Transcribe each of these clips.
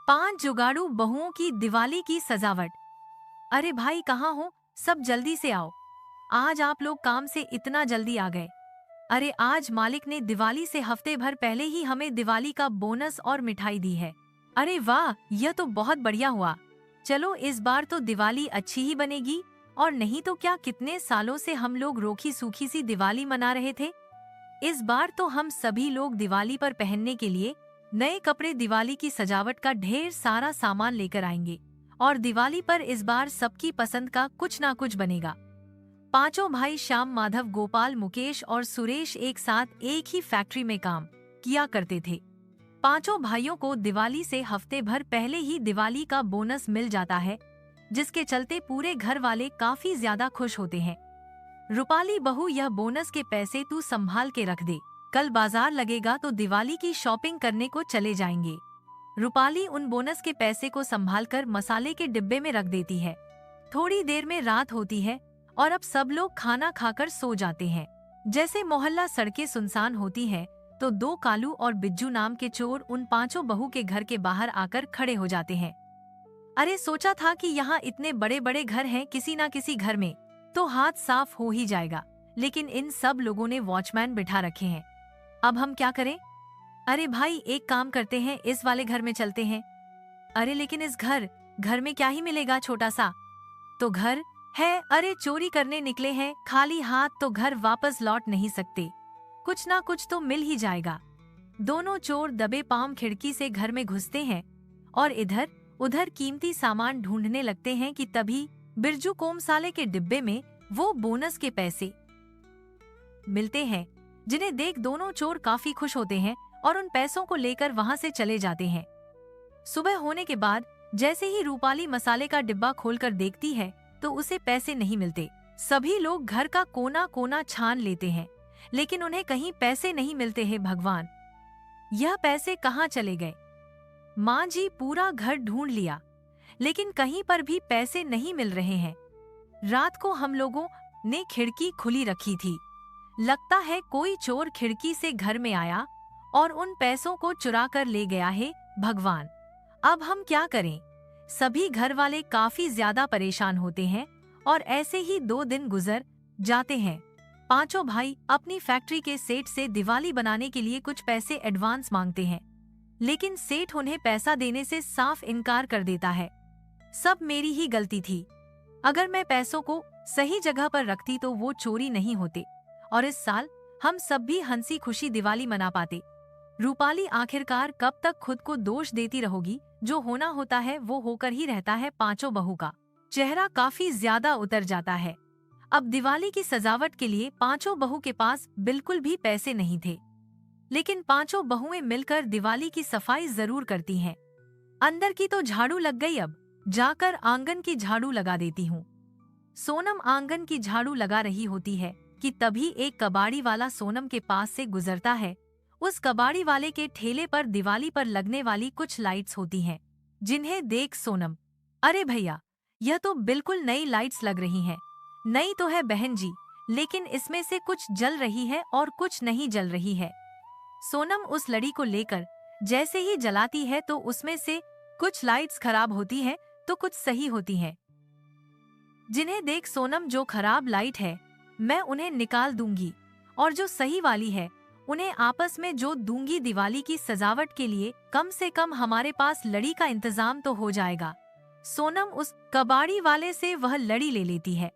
5 जुगाड़ू बहुओं की दिवाली की सजावट। अरे भाई कहाँ हो? सब जल्दी से आओ। आज आप लोग काम से इतना जल्दी आ गए। अरे आज मालिक ने दिवाली से हफ्ते भर पहले ही हमें दिवाली का बोनस और मिठाई दी है। अरे वाह, यह तो बहुत बढ़िया हुआ। चलो इस बार तो दिवाली अच्छी ही बनेगी। और नहीं तो क्या, कितने सालों से हम लोग रूखी सूखी सी दिवाली मना रहे थे। इस बार तो हम सभी लोग दिवाली पर पहनने के लिए नए कपड़े, दिवाली की सजावट का ढेर सारा सामान लेकर आएंगे। और दिवाली पर इस बार सबकी पसंद का कुछ ना कुछ बनेगा। पांचों भाई श्याम, माधव, गोपाल, मुकेश और सुरेश एक साथ एक ही फैक्ट्री में काम किया करते थे। पांचों भाइयों को दिवाली से हफ्ते भर पहले ही दिवाली का बोनस मिल जाता है, जिसके चलते पूरे घर वाले काफी ज्यादा खुश होते हैं। रूपाली बहू, यह बोनस के पैसे तू संभाल के रख दे। कल बाजार लगेगा तो दिवाली की शॉपिंग करने को चले जाएंगे। रूपाली उन बोनस के पैसे को संभालकर मसाले के डिब्बे में रख देती है। थोड़ी देर में रात होती है और अब सब लोग खाना खाकर सो जाते हैं। जैसे मोहल्ला सड़कें सुनसान होती हैं, तो दो कालू और बिज्जू नाम के चोर उन पांचों बहू के घर के बाहर आकर खड़े हो जाते हैं। अरे सोचा था कि यहाँ इतने बड़े बड़े घर हैं, किसी ना किसी घर में तो हाथ साफ हो ही जाएगा, लेकिन इन सब लोगों ने वॉचमैन बिठा रखे हैं। अब हम क्या करें? अरे भाई एक काम करते हैं, इस वाले घर में चलते हैं। अरे लेकिन इस घर में क्या ही मिलेगा, छोटा सा तो घर है। अरे चोरी करने निकले हैं, खाली हाथ तो घर वापस लौट नहीं सकते, कुछ ना कुछ तो मिल ही जाएगा। दोनों चोर दबे पांव खिड़की से घर में घुसते हैं और इधर उधर कीमती सामान ढूंढने लगते हैं कि तभी बिरजू को मसाले के डिब्बे में वो बोनस के पैसे मिलते हैं, जिन्हें देख दोनों चोर काफी खुश होते हैं और उन पैसों को लेकर वहां से चले जाते हैं। सुबह होने के बाद जैसे ही रूपाली मसाले का डिब्बा खोलकर देखती है तो उसे पैसे नहीं मिलते। सभी लोग घर का कोना कोना छान लेते हैं, लेकिन उन्हें कहीं पैसे नहीं मिलते हैं। भगवान, यह पैसे कहाँ चले गए? माँ जी पूरा घर ढूंढ लिया, लेकिन कहीं पर भी पैसे नहीं मिल रहे हैं। रात को हम लोगों ने खिड़की खुली रखी थी, लगता है कोई चोर खिड़की से घर में आया और उन पैसों को चुरा कर ले गया है। भगवान, अब हम क्या करें? सभी घर वाले काफी ज्यादा परेशान होते हैं और ऐसे ही 2 दिन गुजर जाते हैं। पांचों भाई अपनी फैक्ट्री के सेठ से दिवाली बनाने के लिए कुछ पैसे एडवांस मांगते हैं, लेकिन सेठ उन्हें पैसा देने से साफ इनकार कर देता है। सब मेरी ही गलती थी, अगर मैं पैसों को सही जगह पर रखती तो वो चोरी नहीं होते और इस साल हम सब भी हंसी खुशी दिवाली मना पाते। रूपाली, आखिरकार कब तक खुद को दोष देती रहोगी? जो होना होता है वो होकर ही रहता है। पांचों बहू का चेहरा काफी ज्यादा उतर जाता है। अब दिवाली की सजावट के लिए पांचों बहू के पास बिल्कुल भी पैसे नहीं थे, लेकिन पांचों बहुएं मिलकर दिवाली की सफाई जरूर करती हैं। अंदर की तो झाड़ू लग गई, अब जाकर आंगन की झाड़ू लगा देती हूँ। सोनम आंगन की झाड़ू लगा रही होती है कि तभी एक कबाड़ी वाला सोनम के पास से गुजरता है। उस कबाड़ी वाले के ठेले पर दिवाली पर लगने वाली कुछ लाइट्स होती हैं, जिन्हें देख सोनम, अरे भैया यह तो बिल्कुल नई लाइट्स लग रही हैं। नई तो है बहन जी, लेकिन इसमें से कुछ जल रही है और कुछ नहीं जल रही है। सोनम उस लड़ी को लेकर जैसे ही जलाती है तो उसमें से कुछ लाइट्स खराब होती हैं तो कुछ सही होती हैं। जिन्हें देख सोनम, जो खराब लाइट है मैं उन्हें निकाल दूंगी और जो सही वाली है उन्हें आपस में जोड़ दूंगी। दिवाली की सजावट के लिए कम से कम हमारे पास लड़ी का इंतजाम तो हो जाएगा। सोनम उस कबाड़ी वाले से वह लड़ी ले लेती है,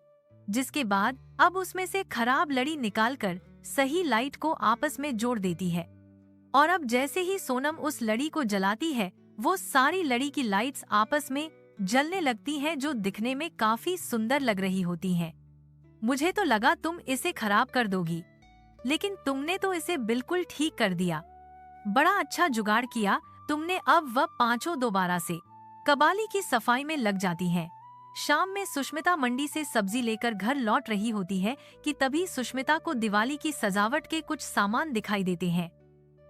जिसके बाद अब उसमें से खराब लड़ी निकालकर सही लाइट को आपस में जोड़ देती है। और अब जैसे ही सोनम उस लड़ी को जलाती है वो सारी लड़ी की लाइट्स आपस में जलने लगती हैं, जो दिखने में काफी सुंदर लग रही होती हैं। मुझे तो लगा तुम इसे खराब कर दोगी, लेकिन तुमने तो इसे बिल्कुल ठीक कर दिया। बड़ा अच्छा जुगाड़ किया तुमने। अब वह पांचों दोबारा से कबाली की सफाई में लग जाती हैं। शाम में सुष्मिता मंडी से सब्जी लेकर घर लौट रही होती है कि तभी सुष्मिता को दिवाली की सजावट के कुछ सामान दिखाई देते हैं।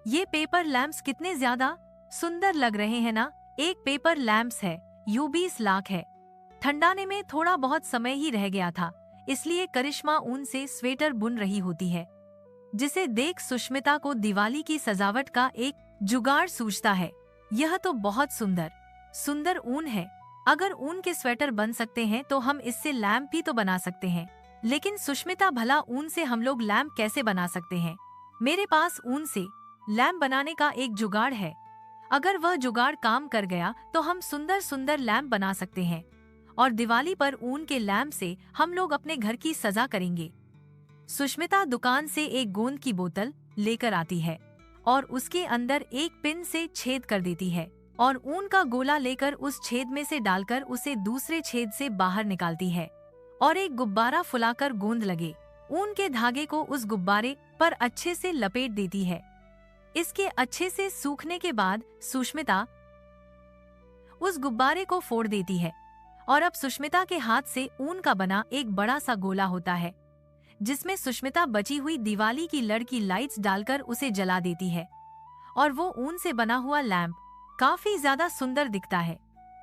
ये पेपर लैंप्स कितने ज्यादा सुंदर लग रहे हैं ना। एक पेपर लैंप्स है, यू 20 लाख है। ठंडाने में थोड़ा बहुत समय ही रह गया था, इसलिए करिश्मा ऊन से स्वेटर बुन रही होती है, जिसे देख सुष्मिता को दिवाली की सजावट का एक जुगाड़ सूझता है। यह तो बहुत सुंदर सुंदर ऊन है। अगर ऊन के स्वेटर बन सकते हैं तो हम इससे लैम्प भी तो बना सकते हैं। लेकिन सुष्मिता, भला ऊन से हम लोग लैम्प कैसे बना सकते हैं? मेरे पास ऊन से लैम्प बनाने का एक जुगाड़ है। अगर वह जुगाड़ काम कर गया तो हम सुंदर सुंदर लैम्प बना सकते हैं और दिवाली पर ऊन के लैम्प से हम लोग अपने घर की सजा करेंगे। सुष्मिता दुकान से एक गोंद की बोतल लेकर आती है और उसके अंदर एक पिन से छेद कर देती है और ऊन का गोला लेकर उस छेद में से डालकर उसे दूसरे छेद से बाहर निकालती है और एक गुब्बारा फुलाकर गोंद लगे ऊन के धागे को उस गुब्बारे पर अच्छे से लपेट देती है। इसके अच्छे से सूखने के बाद सुष्मिता उस गुब्बारे को फोड़ देती है और अब सुष्मिता के हाथ से ऊन का बना एक बड़ा सा गोला होता है, जिसमें सुष्मिता बची हुई दिवाली की लड़की लाइट्स डालकर उसे जला देती है और वो ऊन से बना हुआ लैंप काफी ज्यादा सुंदर दिखता है।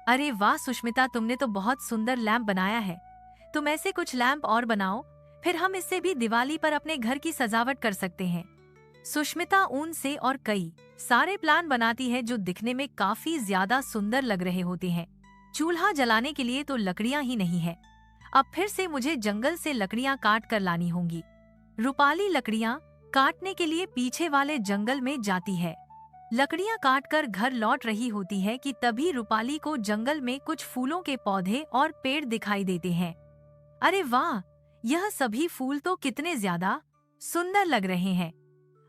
अरे वाह सुष्मिता, तुमने तो बहुत सुंदर लैंप बनाया है। तुम ऐसे कुछ लैंप और बनाओ, फिर हम इससे भी दिवाली पर अपने घर की सजावट कर सकते हैं। सुष्मिता ऊन से और कई सारे प्लान बनाती है जो दिखने में काफी ज्यादा सुंदर लग रहे होते हैं। चूल्हा जलाने के लिए तो लकड़ियां ही नहीं है, अब फिर से मुझे जंगल से लकड़ियां काट कर लानी होंगी। रूपाली लकड़ियां काटने के लिए पीछे वाले जंगल में जाती है। लकड़ियां काट कर घर लौट रही होती है कि तभी रूपाली को जंगल में कुछ फूलों के पौधे और पेड़ दिखाई देते हैं। अरे वाह, यह सभी फूल तो कितने ज्यादा सुंदर लग रहे हैं।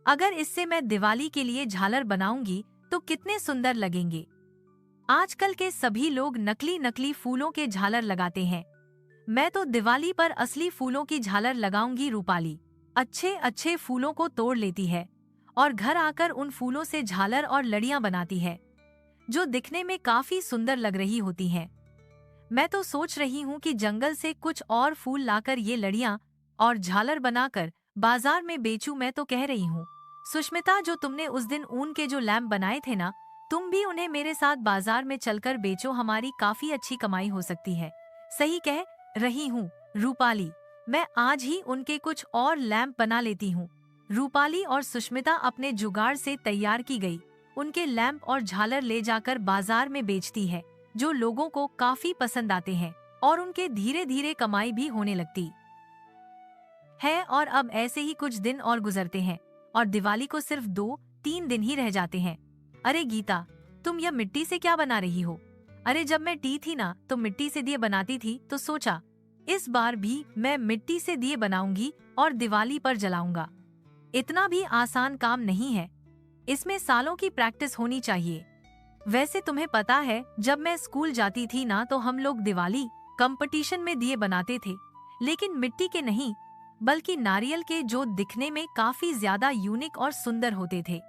अगर इससे मैं दिवाली के लिए झालर बनाऊंगी तो कितने सुंदर लगेंगे। आजकल के सभी लोग नकली नकली फूलों के झालर लगाते हैं, मैं तो दिवाली पर असली फूलों की झालर लगाऊंगी। रूपाली अच्छे अच्छे फूलों को तोड़ लेती है और घर आकर उन फूलों से झालर और लड़ियां बनाती है जो दिखने में काफी सुंदर लग रही होती हैं। मैं तो सोच रही हूँ कि जंगल से कुछ और फूल लाकर ये लड़ियां और झालर बनाकर बाजार में बेचूं। मैं तो कह रही हूँ सुष्मिता, जो तुमने उस दिन ऊन के जो लैंप बनाए थे ना, तुम भी उन्हें मेरे साथ बाजार में चलकर बेचो, हमारी काफी अच्छी कमाई हो सकती है। सही कह रही हूँ रूपाली, मैं आज ही उनके कुछ और लैंप बना लेती हूँ। रूपाली और सुष्मिता अपने जुगाड़ से तैयार की गई उनके लैंप और झालर ले जाकर बाजार में बेचती है, जो लोगों को काफी पसंद आते हैं और उनके धीरे धीरे कमाई भी होने लगती है। और अब ऐसे ही कुछ दिन और गुजरते हैं और दिवाली को सिर्फ 2-3 दिन ही रह जाते हैं। अरे गीता, तुम यह मिट्टी से क्या बना रही हो? अरे जब मैं टी थी ना तो मिट्टी से दिए बनाती थी, तो सोचा इस बार भी मैं मिट्टी से दिए बनाऊंगी और दिवाली पर जलाऊंगा। इतना भी आसान काम नहीं है, इसमें सालों की प्रैक्टिस होनी चाहिए। वैसे तुम्हें पता है, जब मैं स्कूल जाती थी ना तो हम लोग दिवाली कंपटीशन में दिए बनाते थे, लेकिन मिट्टी के नहीं बल्कि नारियल के, जो दिखने में काफी ज्यादा यूनिक और सुंदर होते थे।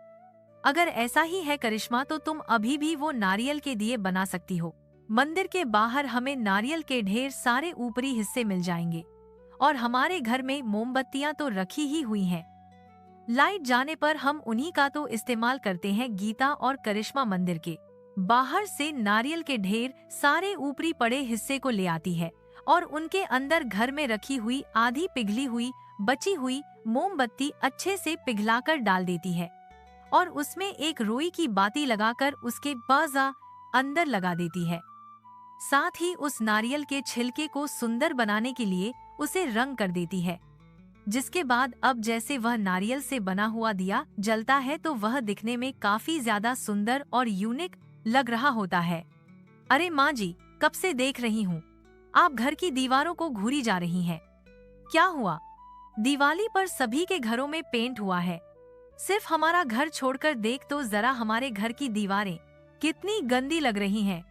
अगर ऐसा ही है करिश्मा तो तुम अभी भी वो नारियल के दिए बना सकती हो। मंदिर के बाहर हमें नारियल के ढेर सारे ऊपरी हिस्से मिल जाएंगे और हमारे घर में मोमबत्तियां तो रखी ही हुई हैं। लाइट जाने पर हम उन्हीं का तो इस्तेमाल करते हैं। गीता और करिश्मा मंदिर के बाहर से नारियल के ढेर सारे ऊपरी पड़े हिस्से को ले आती है और उनके अंदर घर में रखी हुई आधी पिघली हुई बची हुई मोमबत्ती अच्छे से पिघलाकर डाल देती है और उसमें एक रोई की बाती लगाकर उसके बाजा अंदर लगा देती है। साथ ही उस नारियल के छिलके को सुंदर बनाने के लिए उसे रंग कर देती है, जिसके बाद अब जैसे वह नारियल से बना हुआ दिया जलता है तो वह दिखने में काफी ज्यादा सुंदर और यूनिक लग रहा होता है। अरे माँ जी, कब से देख रही हूँ आप घर की दीवारों को घूरी जा रही हैं। क्या हुआ? दिवाली पर सभी के घरों में पेंट हुआ है, सिर्फ हमारा घर छोड़कर देख तो जरा हमारे घर की दीवारें कितनी गंदी लग रही हैं।